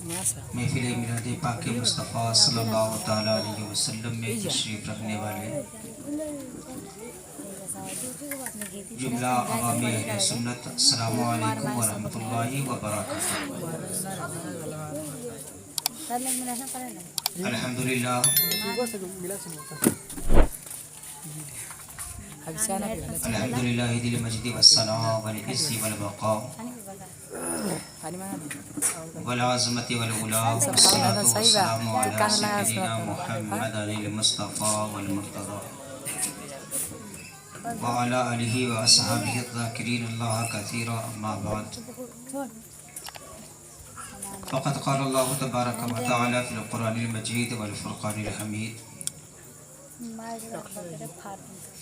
محفل میلاد پاک مصطفیٰ صلی اللہ تعالیٰ علیہ وسلم میں تشریف رکھنے والے جملہ عوام اہل سنت، السلام علیکم ورحمۃ اللہ وبرکاتہ۔ الحمدللہ الحمدللہ ذی المجد والثناء والعز والبقاء والعظمت والعلا والصلاة والسلام علی سیدنا محمد المصطفیٰ والمرتضی وعلى آلہ واصحابہ الذاکرین اللہ کثیرا، اما بعد فقد قال اللہ تبارک و تعالی فی القرآن المجید والفرقان الحمید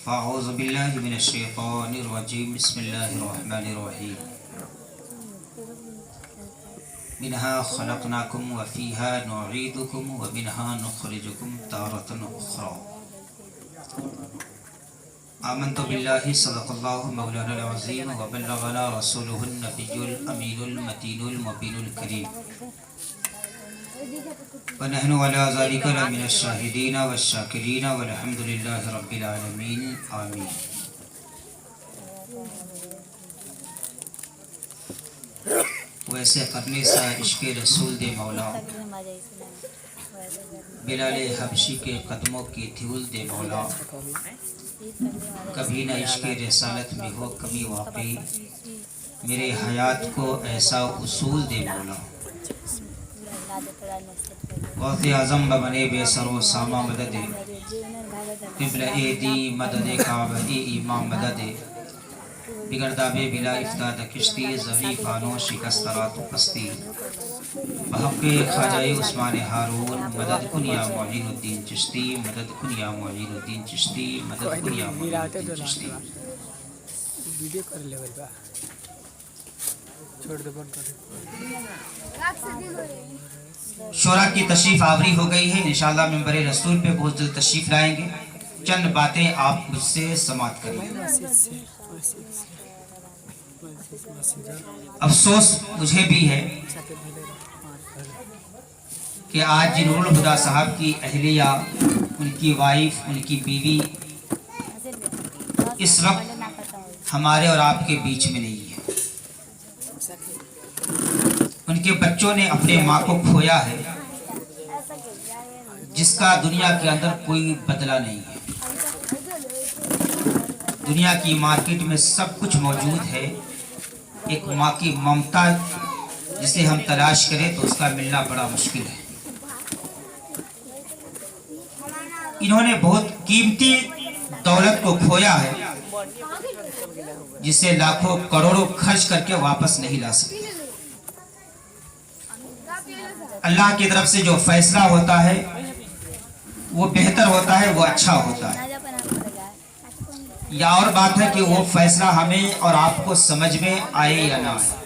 فاعوذ باللہ من الشیطان الرجیم، بسم اللہ الرحمن الرحیم، منہا خلقناکم وفیہا نعیدکم ومنہا نخرجکم تارة اخرى۔ آمنت باللہ صدق اللہ مولانا العظیم وبلغنا رسولہ النبی الامین المتین المبین الکریم، ونحن علی ذلک لمن الشاہدین والشاکرین والحمد للہ رب العالمین، آمین۔ ویسے کرنے سا عشق رسول دے مولا، بلال حبشی کے قدموں کی دھول دے مولا، کبھی نہ عشق رسالت میں ہو کمی واقعی، میرے حیات کو ایسا اصول دے مولا۔ غوث اعظم بمنے بے سر و ساما مدد، قبلہ دی مدد کعبہ امام مدد، بگرداب بلا افتاد کشتی، زوی بانو شکست رات و پستی، بحق خواجہ عثمان ہارون، مدد کن یا معین الدین چشتی، مدد کن یا معین الدین چشتی، مدد کن یا معین الدین چشتی۔ شورا کی تشریف آوری ہو گئی ہے، انشاءاللہ منبر رسول پہ بہت جلد تشریف لائیں گے، چند باتیں آپ مجھ سے سماعت کریں۔ افسوس مجھے بھی ہے کہ آج نور الہدیٰ صاحب کی اہلیہ، ان کی وائف، ان کی بیوی اس وقت ہمارے اور آپ کے بیچ میں نہیں ہے۔ ان کے بچوں نے اپنے ماں کو کھویا ہے، جس کا دنیا کے اندر کوئی بدلہ نہیں ہے۔ دنیا کی مارکیٹ میں سب کچھ موجود ہے، ایک ماں کی ممتا جسے ہم تلاش کریں تو اس کا ملنا بڑا مشکل ہے۔ انہوں نے بہت قیمتی دولت کو کھویا ہے، جسے لاکھوں کروڑوں خرچ کر کے واپس نہیں لا سکتے۔ اللہ کی طرف سے جو فیصلہ ہوتا ہے وہ بہتر ہوتا ہے، وہ اچھا ہوتا ہے۔ یا اور بات ہے کہ وہ فیصلہ ہمیں اور آپ کو سمجھ میں آئے یا نہ آئے۔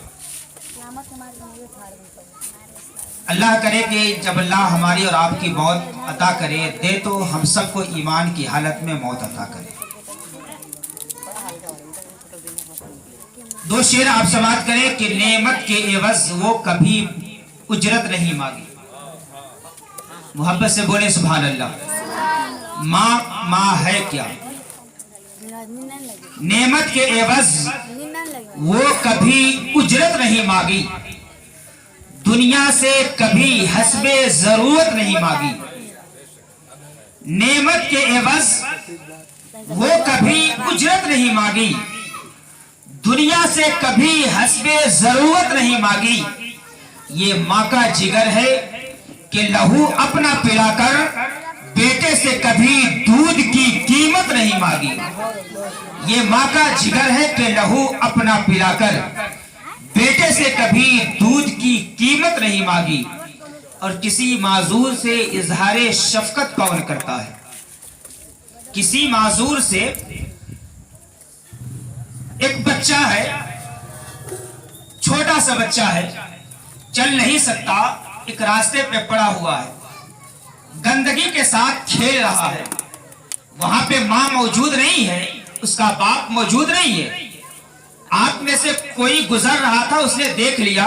اللہ کرے کہ جب اللہ ہماری اور آپ کی موت عطا کرے دے تو ہم سب کو ایمان کی حالت میں موت عطا کرے۔ دو شعر آپ سماعت کریں کہ نعمت کے عوض وہ کبھی اجرت نہیں مانگی۔ محبت سے بولے سبحان اللہ۔ ماں ہے کیا؟ نعمت کے عوض وہ کبھی اجرت نہیں مانگی، دنیا سے کبھی حسب ضرورت نہیں مانگی۔ نعمت کے عوض وہ کبھی اجرت نہیں مانگی، دنیا سے کبھی حسب ضرورت نہیں مانگی۔ یہ ماں کا جگر ہے کہ لہو اپنا پلا کر بیٹے سے کبھی دودھ کی قیمت نہیں مانگی۔ یہ ماں کا جگر ہے کہ لہو اپنا پلا کر بیٹے سے کبھی دودھ کی قیمت نہیں مانگی۔ اور کسی معذور سے اظہار شفقت کون کرتا ہے؟ کسی معذور سے، ایک بچہ ہے، چھوٹا سا بچہ ہے، چل نہیں سکتا، ایک راستے پہ پڑا ہوا ہے، گندگی کے ساتھ کھیل رہا ہے، وہاں پہ ماں موجود نہیں ہے، اس کا باپ موجود نہیں ہے، آپ میں سے کوئی گزر رہا تھا، اس نے دیکھ لیا،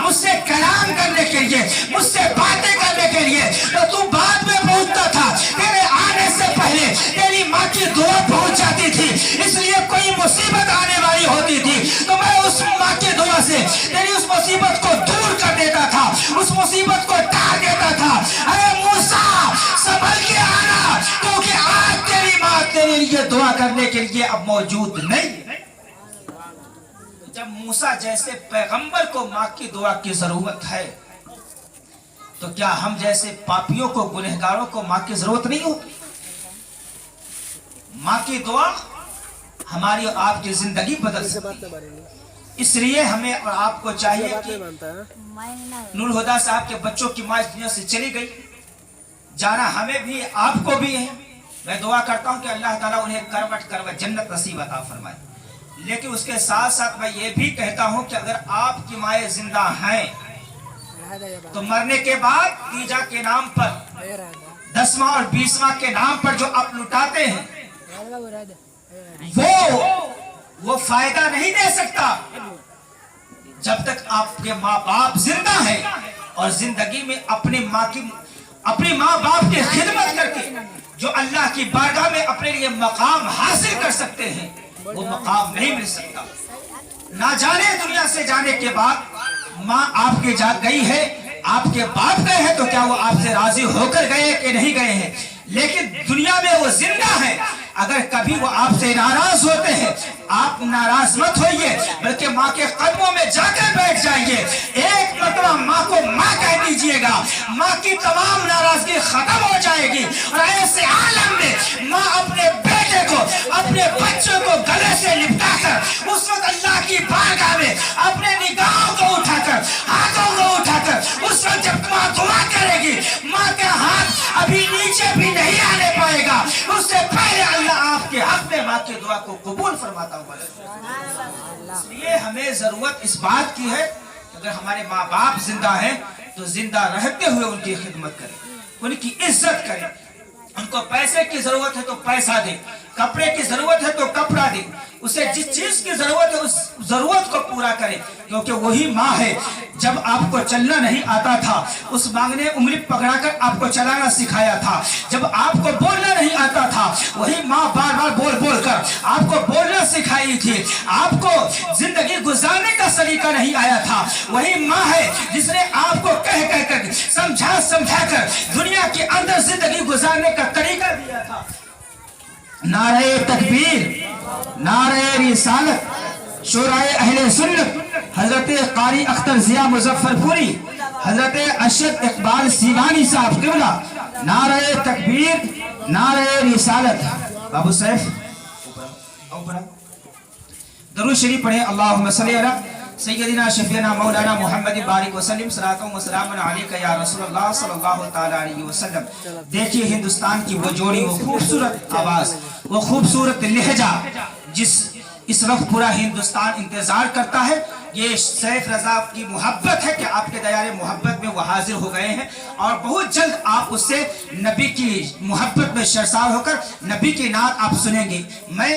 مجھ سے کلام کرنے کے لیے, مجھ سے باتیں کرنے کے لیے, تو تو بعد میں پہنچتا تھا. تیرے آنے سے پہلے تیری ماں کی دعا پہنچ جاتی تھی, اس لیے کوئی مصیبت آنے والی ہوتی تھی تو میں اس ماں کی دعا سے تیری اس مصیبت کو دور کر دیتا تھا, اس مصیبت کو ٹال دیتا تھا. اے موسیٰ سنبھل کے آنا, کیونکہ آج تیری ماں تیرے لیے دعا کرنے کے لیے اب موجود نہیں. جب موسیٰ جیسے پیغمبر کو ماں کی دعا کی ضرورت ہے, تو کیا ہم جیسے پاپیوں کو, گنہگاروں کو ماں کی ضرورت نہیں ہوتی؟ ماں کی دعا ہماری اور آپ کی زندگی بدل سکتی ہے. اس لیے ہمیں اور آپ کو چاہیے کہ نور الہدیٰ صاحب کے بچوں کی ماں اس دنیا سے چلی گئی, جانا ہمیں بھی آپ کو بھی ہے. میں دعا کرتا ہوں کہ اللہ تعالیٰ انہیں کروٹ جنت نصیب عطا فرمائے. لیکن اس کے ساتھ ساتھ میں یہ بھی کہتا ہوں کہ اگر آپ کی مائیں زندہ ہیں تو مرنے کے بعد تیجا کے نام پر, 10واں اور 20واں کے نام پر جو آپ لٹاتے ہیں وہ فائدہ نہیں دے سکتا جب تک آپ کے ماں باپ زندہ ہیں اور زندگی میں اپنی ماں باپ کی خدمت کر کے جو اللہ کی بارگاہ میں اپنے لیے مقام حاصل کر سکتے ہیں, وہ مقام نہیں مل سکتا. نہ جانے دنیا سے جانے کے بعد ماں آپ کے جا گئی ہے, آپ کے باپ گئے ہیں, تو کیا وہ آپ سے راضی ہو کر گئے کہ نہیں گئے ہیں, لیکن دنیا میں وہ زندہ ہے. اگر کبھی وہ آپ سے ناراض ہوتے ہیں, آپ ناراض مت ہوئیے, بلکہ ماں کے قدموں میں جا کر بیٹھ جائیے. ایک مرتبہ ماں کو ماں کہہ دیجئے گا, ماں کی تمام ناراضگی ختم ہو جائے گی. اور ایسے عالم میں ماں اپنے بیٹے کو, اپنے بچوں کو گلے سے لپٹا کر اس وقت اللہ کی بارگاہ میں اپنے نگاہوں کو اٹھا کر, ہاتھوں کو اٹھا کر, اس وقت جب ماں دعا کرے گی, ماں کا ہاتھ ابھی نیچے بھی نہیں آنے پائے گا, اس سے پہلے اللہ آپ کے حق میں ماں کی دعا کو قبول فرماتا ہوں. اس لیے ہمیں ضرورت اس بات کی ہے کہ اگر ہمارے ماں باپ زندہ ہیں تو زندہ رہتے ہوئے ان کی خدمت کریں, ان کی عزت کریں. ان کو پیسے کی ضرورت ہے تو پیسہ دیں, کپڑے کی ضرورت ہے تو کپڑا دیں, اسے جس چیز کی ضرورت ہے اس ضرورت کو پورا کریں, کیونکہ وہی ماں ہے. جب آپ کو چلنا نہیں آتا تھا, اس ماں نے انگلی پکڑا کر آپ کو چلانا سکھایا تھا. جب آپ کو بولنا نہیں آتا تھا, وہی ماں بار بار بول بول کر آپ کو بولنا سکھائی تھی. آپ کو زندگی گزارنے کا سلیقہ نہیں آیا تھا, وہی ماں ہے جس نے آپ کو کہہ کہہ کر سمجھا کر دنیا کے اندر زندگی گزارنے کا طریقہ دیا تھا. نعرہ تکبیر, نعرہ رسالت, شورائے اہل سنت, حضرت قاری اختر ضیاء مظفر پوری, حضرت ارشد اقبال سیوانی صاحب قبلہ. نعرہ تکبیر, نعرہ رسالت. بابو سیف درود شریف پڑھیں. اللہم صلی علی سیدنا شفیعنا مولانا محمد بارک وسلم, صلاۃ و سلام علیکہ یا رسول اللہ صلی اللہ تعالی علیہ وسلم. دیکھیے ہندوستان کی وہ جوڑی, وہ خوبصورت آواز, وہ خوبصورت لہجہ جس اس وقت پورا ہندوستان انتظار کرتا ہے. یہ سیف رضا کی محبت ہے کہ آپ کے دیار محبت میں وہ حاضر ہو گئے ہیں, اور بہت جلد آپ اس سے نبی کی محبت میں سرشار ہو کر نبی کی نعت آپ سنیں گے. میں